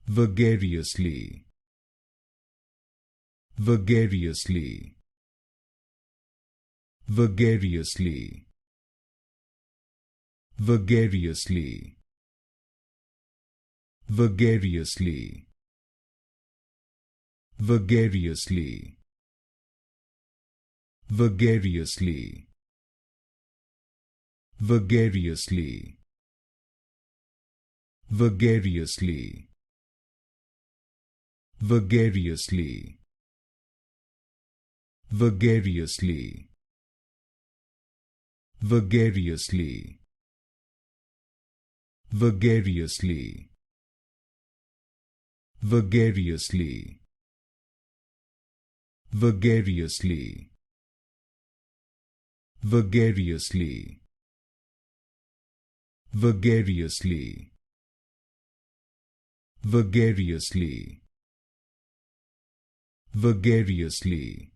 Vagariously, vagariously, vagariously, vagariously, vagariously, vagariously, vagariously, vagariously, vagariously, vagariously, vagariously, vagariously, vagariously, vagariously, vagariously, vagariously, vagariously, vagariously, vagariously,